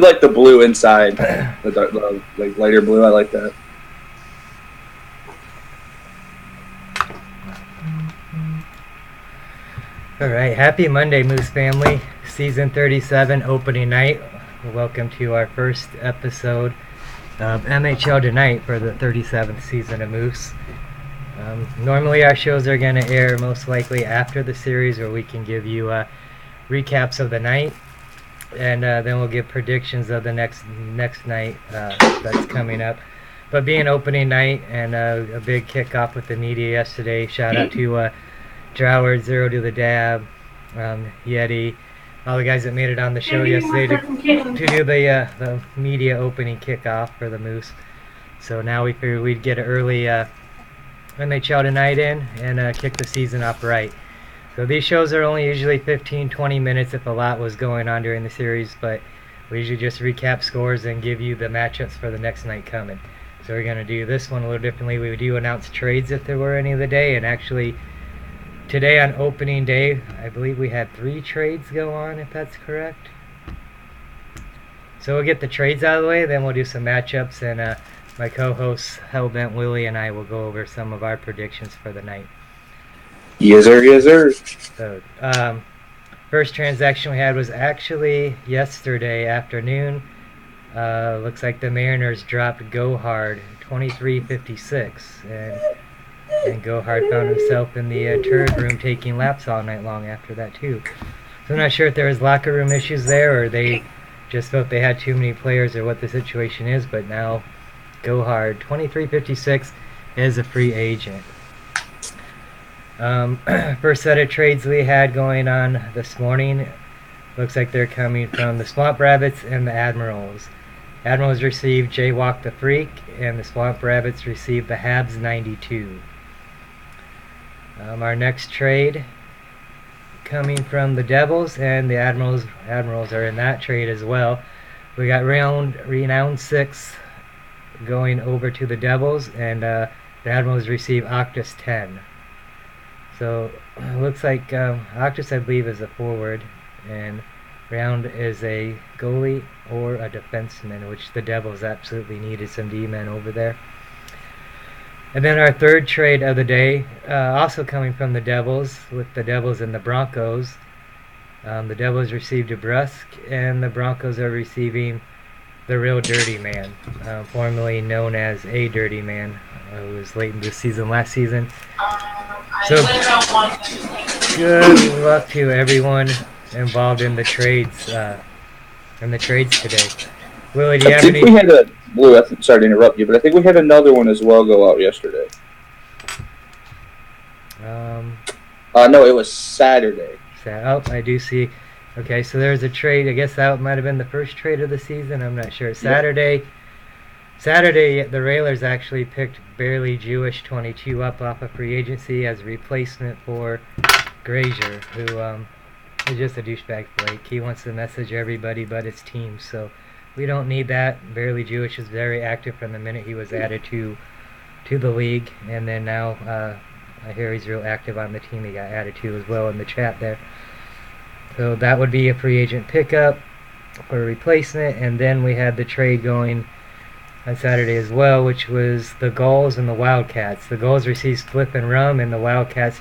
like the blue inside, the like lighter blue. I like that. All right, happy Monday, Moose family. Season 37, opening night. Welcome to our first episode of MHL Tonight for the 37th season of Moose. Normally our shows are going to air most likely after the series, where we can give you recaps of the night, and then we'll give predictions of the next night that's coming up. But being opening night and a big kickoff with the media yesterday, shout out to Droward, Zero to the Dab, Yeti, all the guys that made it on the show yesterday to do the media opening kickoff for the Moose. So now we figured we'd get an early MHL Tonight in and kick the season off right. So these shows are only usually 15-20 minutes if a lot was going on during the series, but we usually just recap scores and give you the matchups for the next night coming. So we're going to do this one a little differently. We do announce trades if there were any of the day, and actually today on opening day, I believe we had 3 trades go on, if that's correct. So we'll get the trades out of the way, then we'll do some matchups, and my co-hosts Hellbent Willie and I will go over some of our predictions for the night. Yes, sir. Yes, sir. So, first transaction we had was actually yesterday afternoon. Looks like the Mariners dropped Go Hard 23-56, and Go Hard found himself in the turd room taking laps all night long after that too. So I'm not sure if there was locker room issues there, or they just felt they had too many players, or what the situation is. But now Go Hard 23-56 is a free agent. First set of trades we had going on this morning, looks like they're coming from the Swamp Rabbits and the Admirals. Admirals received Jaywalk the Freak, and the Swamp Rabbits received the Habs 92. Our next trade coming from the Devils, and the Admirals are in that trade as well. We got Renown 6 going over to the Devils, and the Admirals receive Octus 10. So it looks like Octus, I believe, is a forward, and Round is a goalie or a defenseman, which the Devils absolutely needed some D-men over there. And then our third trade of the day, also coming from the Devils, with the Devils and the Broncos. The Devils received DeBrusque, and the Broncos are receiving the Real Dirty Man, formerly known as a Dirty Man, who was late in the season last season. So good luck to everyone involved in the trades today. Willie, do you have any? We had a Blue. Sorry to interrupt you, but I think we had another one as well go out yesterday. No, it was Saturday. Oh, I do see. Okay, so there's a trade. I guess that might have been the first trade of the season. I'm not sure. Saturday, the Railers actually picked Barely Jewish 22 up off of free agency as a replacement for Grazier, who is just a douchebag flake. He wants to message everybody but his team, so we don't need that. Barely Jewish is very active from the minute he was added to the league, and then now I hear he's real active on the team he got added to as well in the chat there. So that would be a free agent pickup for a replacement, and then we had the trade going on Saturday as well, which was the Gulls and the Wildcats. The Gulls received Spliff and Rum, and the Wildcats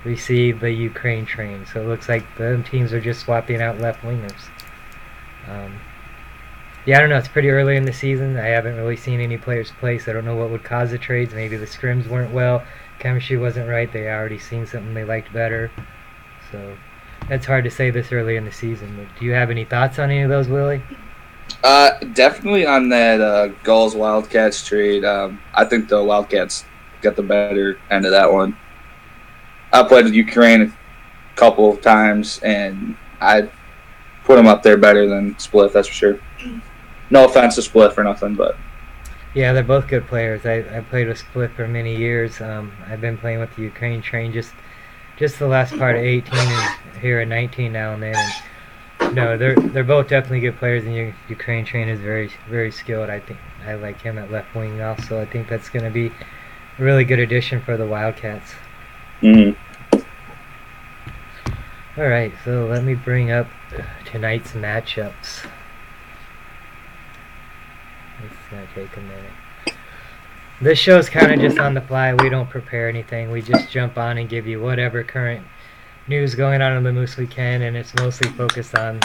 received the Ukraine train. So it looks like the teams are just swapping out left wingers. Yeah, I don't know. It's pretty early in the season. I haven't really seen any players play, so I don't know what would cause the trades. Maybe the scrims weren't well, chemistry wasn't right. They already seen something they liked better. So it's hard to say this early in the season. But do you have any thoughts on any of those, Willie? Definitely on that Gulls Wildcats trade. I think the Wildcats got the better end of that one. I played with Ukraine a couple of times, and I put them up there better than Spliff, that's for sure. No offense to Spliff or nothing, but yeah, they're both good players. I played with Spliff for many years. I've been playing with the Ukraine train just the last part of 18 and here at 19 now and then. And no, they're both definitely good players, and Ukraine train is very, very skilled. I think I like him at left wing also. I think that's going to be a really good addition for the Wildcats. Mm-hmm. All right, so let me bring up tonight's matchups. It's going to take a minute. This show's kind of just on the fly. We don't prepare anything. We just jump on and give you whatever current news going on in the Moose we can, and it's mostly focused on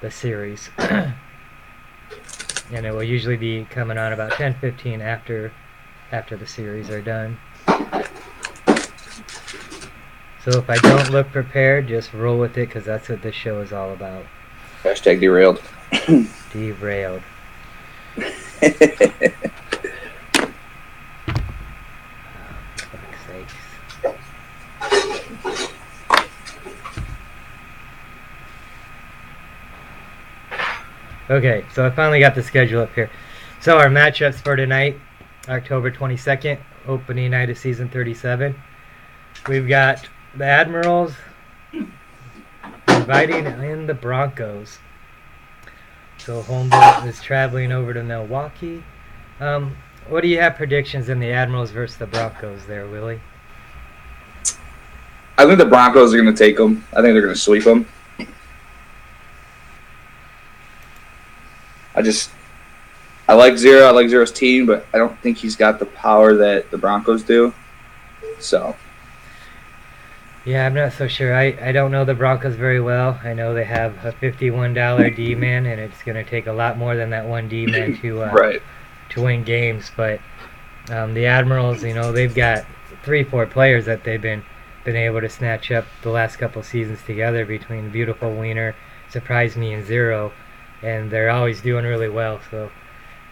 the series. And it will usually be coming on about 10-15 after the series are done. So if I don't look prepared, just roll with it, because that's what this show is all about. Hashtag derailed. Derailed. Okay, so I finally got the schedule up here. So our matchups for tonight, October 22nd, opening night of season 37. We've got the Admirals inviting in the Broncos. So Humboldt is traveling over to Milwaukee. What do you have predictions in the Admirals versus the Broncos there, Willie? I think the Broncos are going to take them. I think they're going to sweep them. I like Zero. I like Zero's team, but I don't think he's got the power that the Broncos do. So. Yeah, I'm not so sure. I don't know the Broncos very well. I know they have a $51 D-man, and it's going to take a lot more than that one D-man to win games. But the Admirals, they've got 3-4 players that they've been able to snatch up the last couple seasons together between Beautiful Wiener, Surprise Me, and Zero. And they're always doing really well. So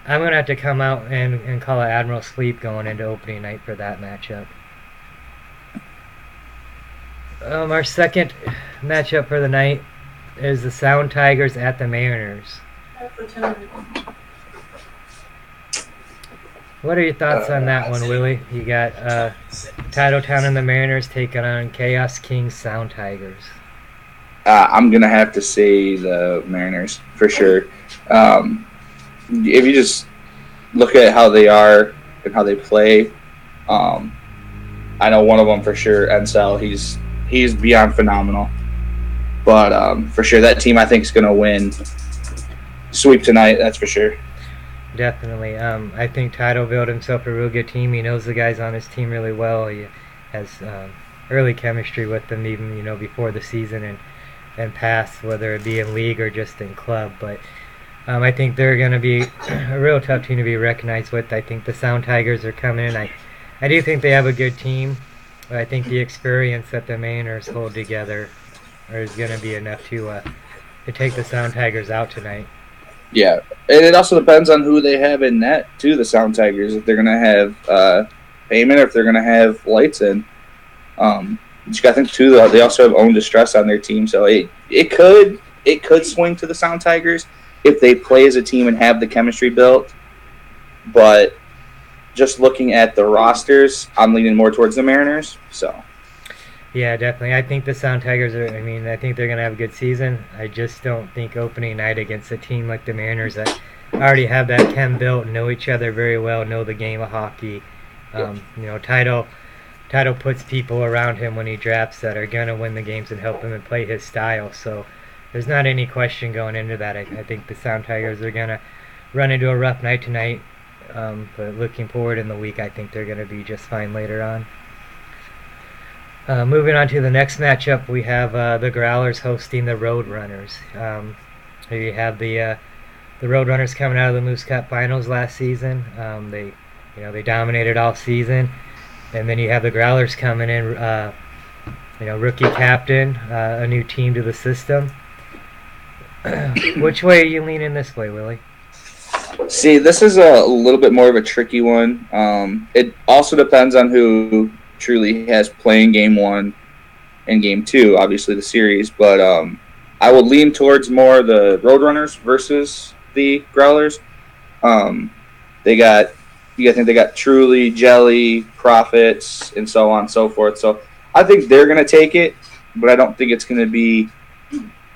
I'm going to have to come out and call it Admiral Sleep going into opening night for that matchup. Our second matchup for the night is the Sound Tigers at the Mariners. What are your thoughts on that one, Willie? You got Titletown and the Mariners taking on Chaos Kings Sound Tigers. I'm going to have to say the Mariners for sure. If you just look at how they are and how they play, I know one of them for sure, Ensel, he's beyond phenomenal. But for sure, that team I think is going to win. Sweep tonight, that's for sure. Definitely. I think Title built himself a real good team. He knows the guys on his team really well. He has early chemistry with them even, before the season and past, whether it be in league or just in club. But I think they're going to be a real tough team to be recognized with. I think the Sound Tigers are coming in. I do think they have a good team, but I think the experience that the Mariners hold together is going to be enough to take the Sound Tigers out tonight. Yeah, and it also depends on who they have in net, too, the Sound Tigers, if they're going to have Payment or if they're going to have Lights in. I think, too, they also have Own Distress on their team, so it could swing to the Sound Tigers if they play as a team and have the chemistry built. But just looking at the rosters, I'm leaning more towards the Mariners. So. Yeah, definitely. I think the Sound Tigers I think they're going to have a good season. I just don't think opening night against a team like the Mariners that already have that chem built, know each other very well, know the game of hockey. Title puts people around him when he drafts that are going to win the games and help him and play his style. So there's not any question going into that. I think the Sound Tigers are going to run into a rough night tonight. But looking forward in the week, I think they're going to be just fine later on. Moving on to the next matchup, we have the Growlers hosting the Roadrunners. Here you have the Roadrunners coming out of the Moose Cup Finals last season. They dominated all season. And then you have the Growlers coming in, rookie captain, a new team to the system. Which way are you leaning this way, Willie? See, this is a little bit more of a tricky one. It also depends on who truly has playing game 1 and game 2, obviously the series. But I would lean towards more the Roadrunners versus the Growlers. I think they got Truly, Jelly, Profits, and so on and so forth. So I think they're going to take it, but I don't think it's going to be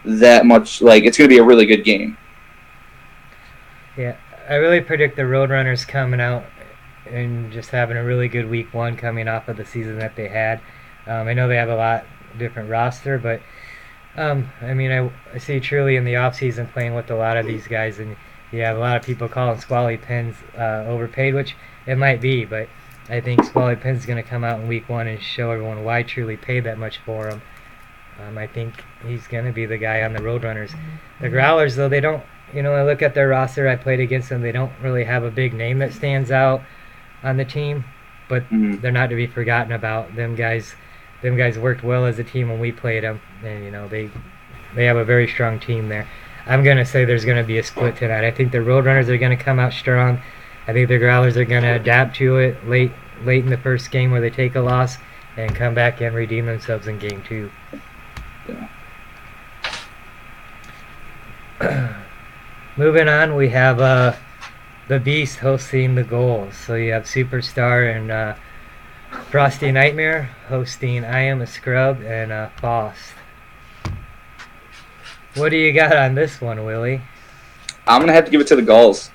that much. It's going to be a really good game. Yeah, I really predict the Roadrunners coming out and just having a really good week 1 coming off of the season that they had. I know they have a lot different roster, but I see Truly in the offseason playing with a lot of these guys, and Yeah, a lot of people calling Squally Penn's overpaid, which it might be, but I think Squally Penn's going to come out in week 1 and show everyone why I truly paid that much for him. I think he's going to be the guy on the Roadrunners. The Growlers, though, they don't, I look at their roster. I played against them. They don't really have a big name that stands out on the team, but they're not to be forgotten about. Them guys worked well as a team when we played them, and they have a very strong team there. I'm gonna say there's gonna be a split tonight. I think the Roadrunners are gonna come out strong. I think the Growlers are gonna adapt to it late in the first game where they take a loss and come back and redeem themselves in game 2. Yeah. Moving on, we have the Beast hosting the Goals. So you have Superstar and Frosty Nightmare hosting I Am a Scrub and Faust. What do you got on this one, Willie? I'm gonna have to give it to the Gulls.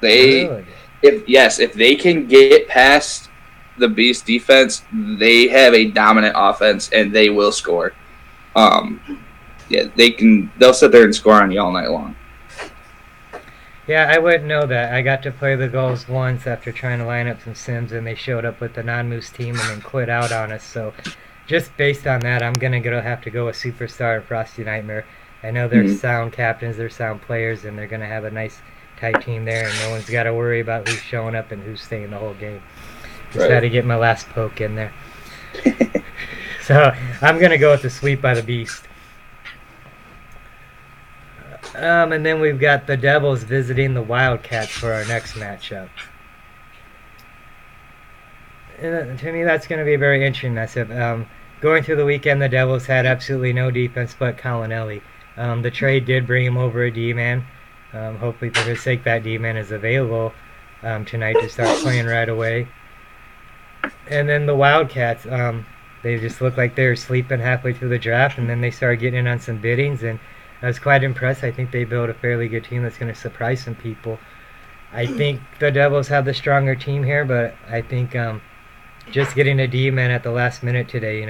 Really? If they can get past the Beast defense, they have a dominant offense and they will score. They'll sit there and score on you all night long. Yeah, I wouldn't know that. I got to play the Gulls once after trying to line up some Sims, and they showed up with the non-Moose team and then quit out on us. So just based on that, I'm going to have to go with Superstar and Frosty Nightmare. I know they're sound captains, they're sound players, and they're going to have a nice, tight team there, and no one's got to worry about who's showing up and who's staying the whole game. Just had to get my last poke in there. So I'm going to go with the sweep by the Beast. And then we've got the Devils visiting the Wildcats for our next matchup. And to me, that's going to be a very interesting matchup. Going through the weekend, the Devils had absolutely no defense but Colinelli. The trade did bring him over a D-man. Hopefully, for his sake, that D-man is available tonight to start playing right away. And then the Wildcats, they just looked like they were sleeping halfway through the draft, and then they started getting in on some biddings, and I was quite impressed. I think they built a fairly good team that's going to surprise some people. I think the Devils have the stronger team here, but I think just getting a D-man at the last minute today,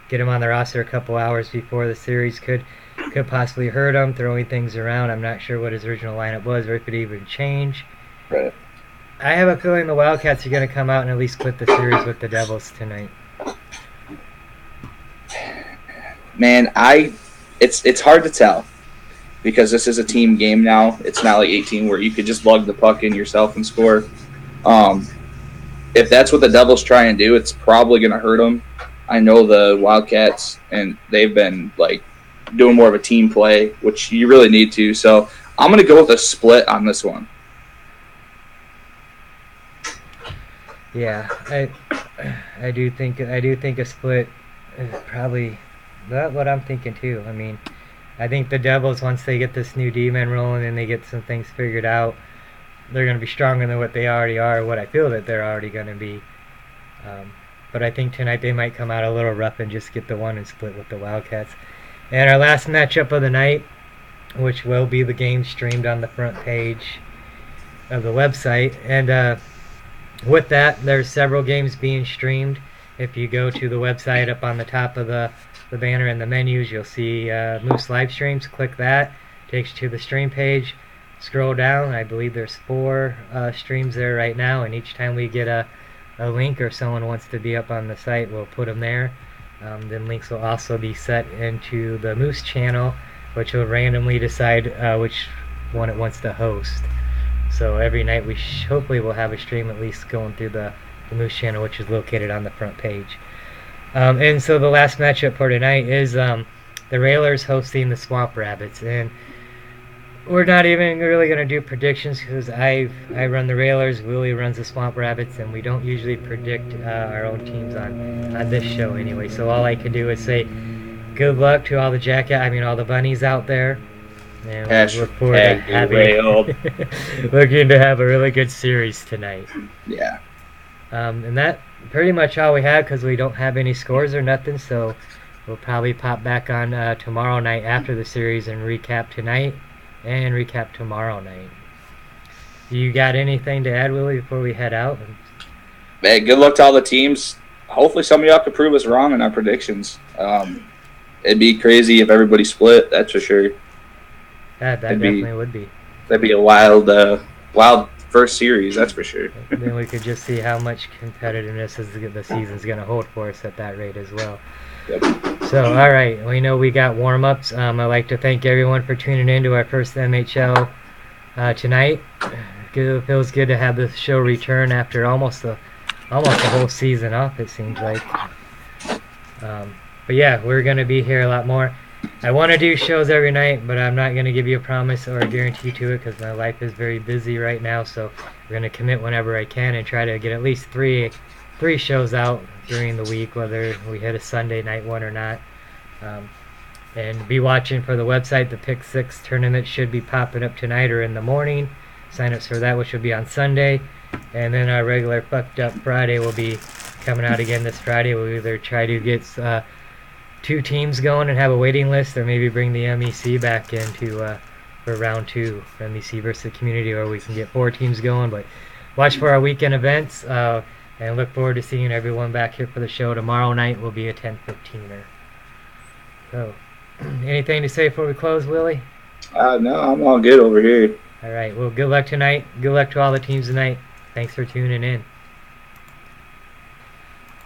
get him on the roster a couple hours before the series could possibly hurt him, throwing things around. I'm not sure what his original lineup was or if it even changed. Right. I have a feeling the Wildcats are going to come out and at least split the series with the Devils tonight. Man, it's hard to tell because this is a team game now. It's not like 18 where you could just lug the puck in yourself and score. If that's what the Devils try and do, it's probably going to hurt them. I know the Wildcats, and they've been doing more of a team play, which you really need to. So I'm going to go with a split on this one. Yeah, I do think a split is probably what I'm thinking too. I mean, I think the Devils, once they get this new D-man rolling and they get some things figured out, they're going to be stronger than what they already are, what I feel that they're already going to be. But I think tonight they might come out a little rough and just get the one and split with the Wildcats. And our last matchup of the night, which will be the game streamed on the front page of the website. And with that, there's several games being streamed. If you go to the website, up on the top of the banner in the menus, you'll see Moose live streams. Click that, takes you to the stream page. Scroll down, I believe there's 4 streams there right now, and each time we get a link or someone wants to be up on the site, we'll put them there. Then links will also be set into the Moose channel, which will randomly decide which one it wants to host. So every night we hopefully will have a stream at least going through the Moose channel, which is located on the front page. And so the last matchup for tonight is the Railers hosting the Swamp Rabbits. And we're not even really going to do predictions because I run the Railers, Willie runs the Swamp Rabbits, and we don't usually predict our own teams on this show anyway. So all I can do is say good luck to all the bunnies out there. And we look forward to looking to have a really good series tonight. Yeah. And that pretty much all we have because we don't have any scores or nothing. So we'll probably pop back on tomorrow night after the series and recap tonight and recap tomorrow night. You got anything to add, Willie, before we head out? Man, good luck to all the teams. Hopefully some of y'all can prove us wrong in our predictions. It'd be crazy if everybody split, that's for sure. That definitely would be. That'd be a wild first series, that's for sure. Then we could just see how much competitiveness the season's going to hold for us at that rate as well. Yep. So, all right, we know we got warm-ups. I'd like to thank everyone for tuning in to our first MHL tonight. It feels good to have the show return after almost the whole season off, it seems like. But yeah, we're going to be here a lot more. I want to do shows every night, but I'm not going to give you a promise or a guarantee to it because my life is very busy right now. So we're going to commit whenever I can and try to get at least three shows out during the week, whether we hit a Sunday night one or not. And be watching for the website. The Pick 6 tournament should be popping up tonight or in the morning. Sign-ups for that, which will be on Sunday. And then our regular Fucked Up Friday will be coming out again this Friday. We'll either try to get 2 teams going and have a waiting list, or maybe bring the MEC back into for round 2, MEC versus the community, or we can get 4 teams going. But watch for our weekend events, and look forward to seeing everyone back here for the show. Tomorrow night will be a 10:15er. So, anything to say before we close, Willie? No, I'm all good over here. All right. Well, good luck tonight. Good luck to all the teams tonight. Thanks for tuning in.